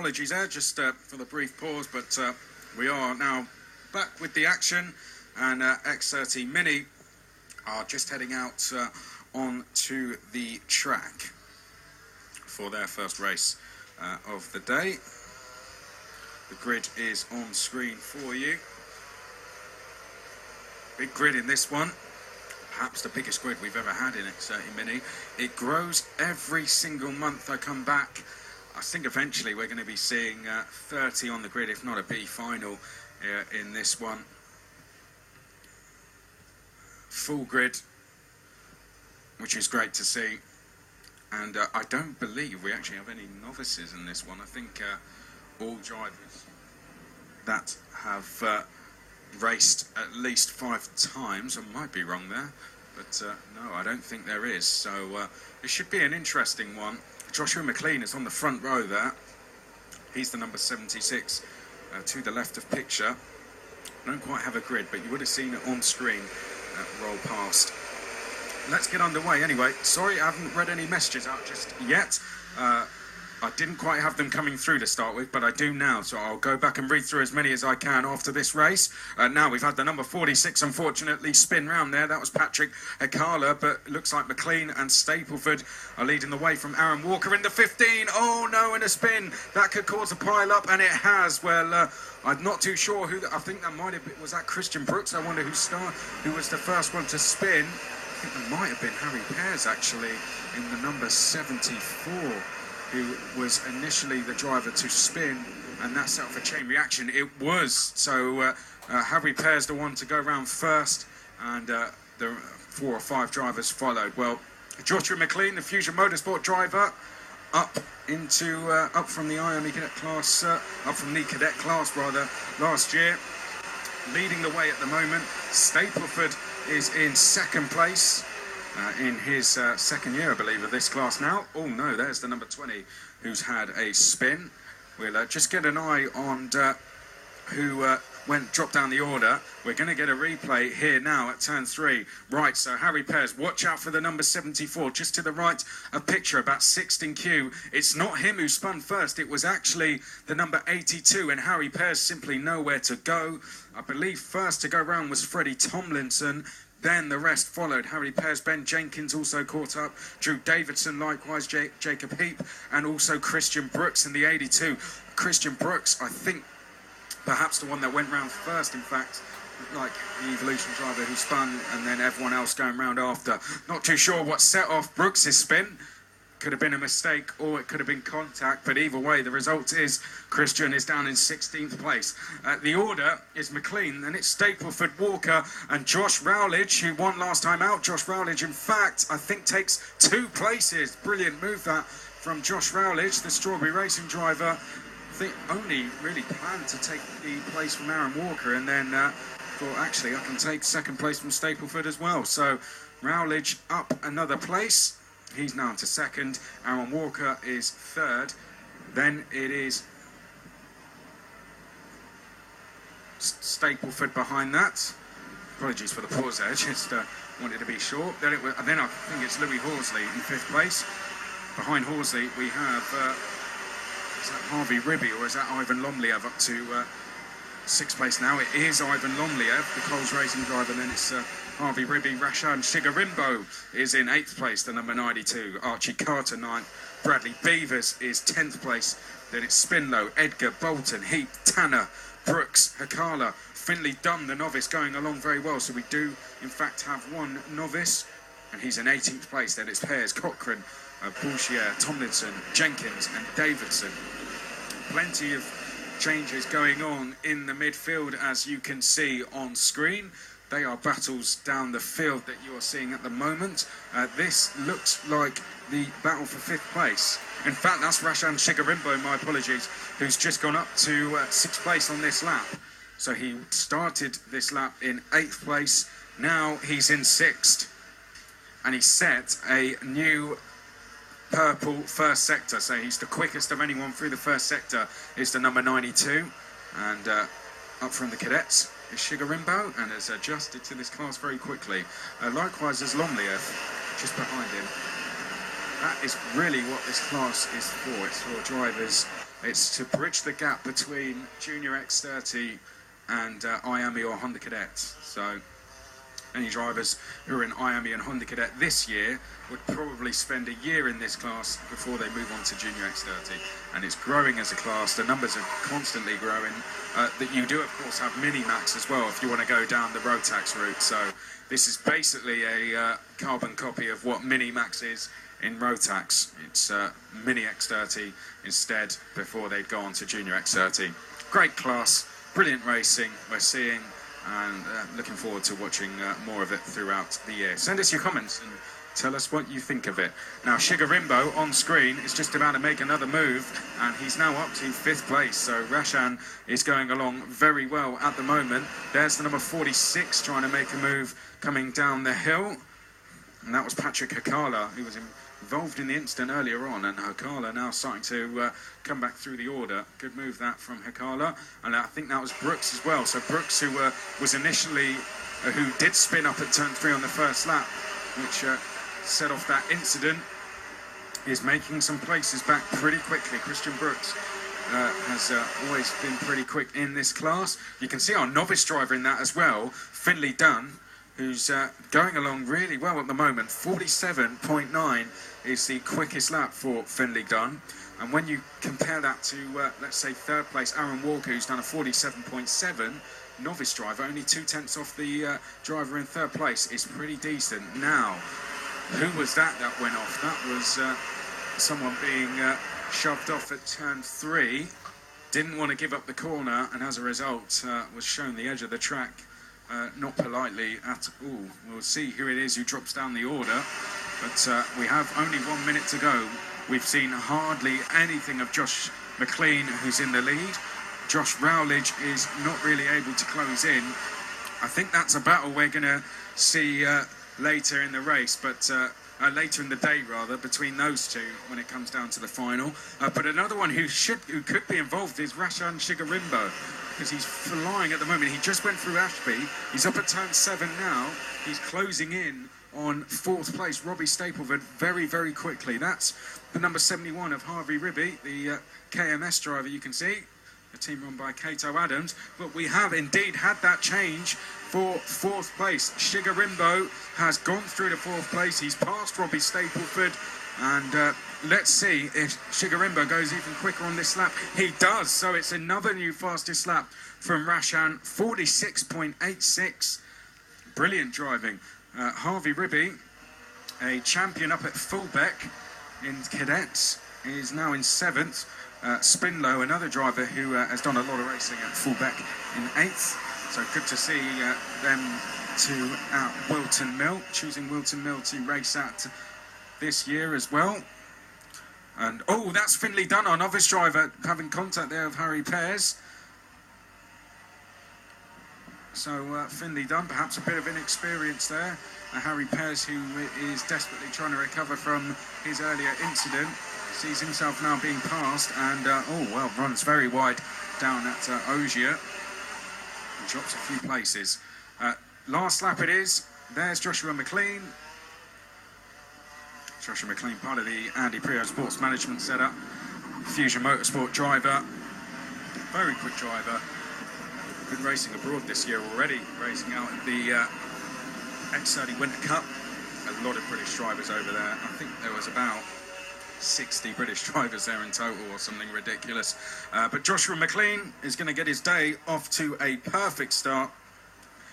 apologies there, just for the brief pause, but we are now back with the action, and X30 Mini are just heading out onto the track for their first race of the day. The grid is on screen for you. Big grid in this one. Perhaps the biggest grid we've ever had in X30 Mini. It grows every single month I come back. I think eventually we're going to be seeing 30 on the grid, if not a B final in this one. Full grid, which is great to see. And I don't believe we actually have any novices in this one. I think all drivers that have raced at least 5 times. I might be wrong there, but no, I don't think there is. So it should be an interesting one. Joshua McLean is on the front row there. He's the number 76 to the left of picture. I don't quite have a grid, but you would have seen it on screen roll past. Let's get underway anyway. Sorry, I haven't read any messages out just yet. I didn't quite have them coming through to start with, but I do now, so I'll go back and read through as many as I can after this race. Now we've had the number 46, unfortunately, spin round there. That was Patrick Hekala, but it looks like McLean and Stapleford are leading the way from Aaron Walker in the 15. Oh no, in a spin. That could cause a pile-up, and it has. Well, I'm not too sure who, I think that might have been, was that Christian Brooks? I wonder who was the first one to spin. I think that might have been Harry Pears, actually, in the number 74. Who was initially the driver to spin, and that set off a chain reaction. It was. So Harry Pears the one to go round first, and the 4 or 5 drivers followed. Well, Joshua McLean, the Fusion Motorsport driver, up from the IME cadet class, up from the cadet class rather, last year, leading the way at the moment. Stapleford is in second place. In his second year, I believe, of this class now. Oh no, there's the number 20 who's had a spin. We'll just get an eye on who dropped down the order. We're going to get a replay here now at turn 3. Right, so Harry Pears, watch out for the number 74, just to the right of picture, about 6th in queue. It's not him who spun first, it was actually the number 82, and Harry Pears simply nowhere to go. I believe first to go round was Freddie Tomlinson. Then the rest followed. Harry Pears, Ben Jenkins also caught up. Drew Davidson, likewise, Jacob Heap, and also Christian Brooks in the 82. Christian Brooks, I think, perhaps the one that went round first, in fact, like the Evolution driver who spun, and then everyone else going round after. Not too sure what set off Brooks' spin. Could have been a mistake, or it could have been contact, but either way, the result is Christian is down in 16th place. The order is McLean, then it's Stapleford, Walker, and Josh Rowledge, who won last time out. Josh Rowledge, in fact, I think takes 2 places. Brilliant move that from Josh Rowledge, the Strawberry Racing driver. I think only really planned to take the place from Aaron Walker, and then thought, actually, I can take second place from Stapleford as well. So Rowledge up another place. He's now into second. Aaron Walker is third. Then it is Stapleford behind that. Apologies for the pause there, just wanted to be sure. Then I think it's Louis Horsley in 5th place. Behind Horsley we have, is that Harvey Ribby or is that Ivan Lomliev up to 6th place now? It is Ivan Lomliev, the Coles Racing driver. Then it's Harvey Ribby. Rashan Shigarimbo is in 8th place, the number 92. Archie Carter 9th. Bradley Beavers is 10th place. Then it's Spinlow, Edgar, Bolton, Heap, Tanner, Brooks, Hekala, Finley Dunn, the novice, going along very well. So we do, in fact, have one novice, and he's in 18th place. Then it's Pears, Cochrane, Bourchier, Tomlinson, Jenkins, and Davidson. Plenty of changes going on in the midfield, as you can see on screen. They are battles down the field that you are seeing at the moment. This looks like the battle for 5th place. In fact, that's Rashan Shigarimbo, my apologies, who's just gone up to 6th place on this lap. So he started this lap in 8th place. Now he's in 6th. And he set a new purple first sector. So he's the quickest of anyone through the first sector, is the number 92. And up from the cadets is Shigarimbo, and has adjusted to this class very quickly. Likewise as Lomliev, just behind him. That is really what this class is for. It's for drivers It's to bridge the gap between Junior X30 and IAME or Honda Cadet. So any drivers who are in IAME and Honda Cadet this year would probably spend a year in this class before they move on to Junior X30. And it's growing as a class. The numbers are constantly growing. That you do, of course, have Mini-Max as well if you want to go down the Rotax route. So this is basically a carbon copy of what Mini-Max is in Rotax. It's Mini X30 instead before they go on to Junior X30. Great class, brilliant racing we're seeing, and looking forward to watching more of it throughout the year. Send us your comments and tell us what you think of it. Now, Shigarimbo on screen is just about to make another move, and he's now up to 5th place. So Rashan is going along very well at the moment. There's the number 46 trying to make a move coming down the hill. And that was Patrick Hakala, who was involved in the incident earlier on, and Hakala now starting to come back through the order. Good move that from Hakala, and I think that was Brooks as well. So Brooks, who was initially, who did spin up at turn 3 on the first lap, which set off that incident, is making some places back pretty quickly. Christian Brooks has always been pretty quick in this class. You can see our novice driver in that as well, Finley Dunn, who's going along really well at the moment. 47.9 is the quickest lap for Finley Dunn. And when you compare that to, let's say, 3rd place, Aaron Walker, who's done a 47.7, novice driver, only 2/10 off the driver in 3rd place, is pretty decent. Now, who was that went off? That was someone being shoved off at turn 3, didn't want to give up the corner, and as a result was shown the edge of the track. Not politely at all. We'll see who it is who drops down the order, but we have only 1 minute to go. We've seen hardly anything of Josh McLean, who's in the lead. Josh Rowledge is not really able to close in. I think that's a battle we're going to see later in the race, but later in the day rather, between those two when it comes down to the final. But another one who could be involved is Rashan Shigarimbo, because he's flying at the moment. He just went through Ashby. He's up at turn 7 now. He's closing in on 4th place, Robbie Stapleford, very, very quickly. That's the number 71 of Harvey Ribby, the KMS driver, you can see. A team run by Cato Adams. But we have indeed had that change for 4th place. Shigarimbo has gone through to 4th place. He's passed Robbie Stapleford. And let's see if Shigarimbo goes even quicker on this lap. He does, so it's another new fastest lap from Rashan, 46.86. Brilliant driving. Harvey Ribby, a champion up at Fullbeck in cadets, is now in 7th. Spinlow, another driver who has done a lot of racing at Fullbeck, in 8th. So good to see them two at Whilton Mill, choosing Whilton Mill to race at this year as well. And oh, that's Finley Dunn, our novice driver, having contact there of Harry Pears. So Finley Dunn, perhaps a bit of inexperience there. Harry Pears, who is desperately trying to recover from his earlier incident, sees himself now being passed, and oh well, runs very wide down at Ogier and drops a few places. Last lap it is. There's Joshua McLean. Joshua McLean, part of the Andy Prio Sports Management setup. Fusion Motorsport driver. Very quick driver. Been racing abroad this year already, racing out at the X30 Winter Cup. A lot of British drivers over there. I think there was about 60 British drivers there in total or something ridiculous. But Joshua McLean is going to get his day off to a perfect start.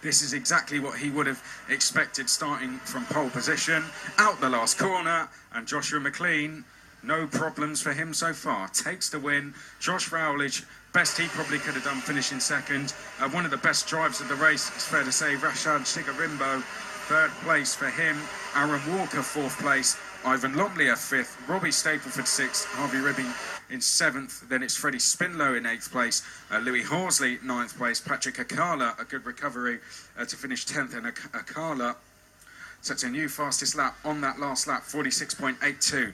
This is exactly what he would have expected, starting from pole position, out the last corner, and Joshua McLean, no problems for him so far. Takes the win. Josh Rowledge, best he probably could have done, finishing 2nd. One of the best drives of the race, it's fair to say. Rashan Shigarimbo, 3rd place for him. Aaron Walker, 4th place. Ivan Lomley 5th. Robbie Stapleford 6th. Harvey Ribby in 7th. Then it's Freddie Spinlow in 8th place. Louis Horsley 9th place. Patrick Hakala, a good recovery to finish 10th. And Hakala sets a new fastest lap on that last lap, 46.82.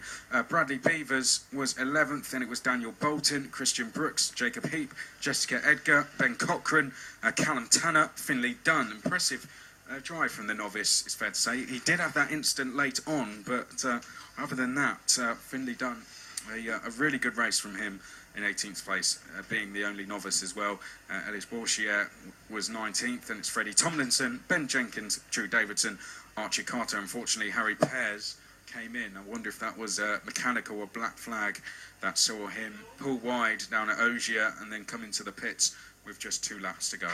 Bradley Beavers was 11th. Then it was Daniel Bolton, Christian Brooks, Jacob Heap, Jessica Edgar, Ben Cochran, Callum Tanner, Finley Dunn. Impressive drive from the novice, it's fair to say. He did have that incident late on, but other than that, Finley Dunn, a really good race from him. in 18th place, being the only novice as well. Ellis Bourchier was 19th, and it's Freddie Tomlinson, Ben Jenkins, Drew Davidson, Archie Carter. Unfortunately, Harry Pears came in. I wonder if that was a mechanical or black flag that saw him pull wide down at Ogier and then come into the pits with just 2 laps to go.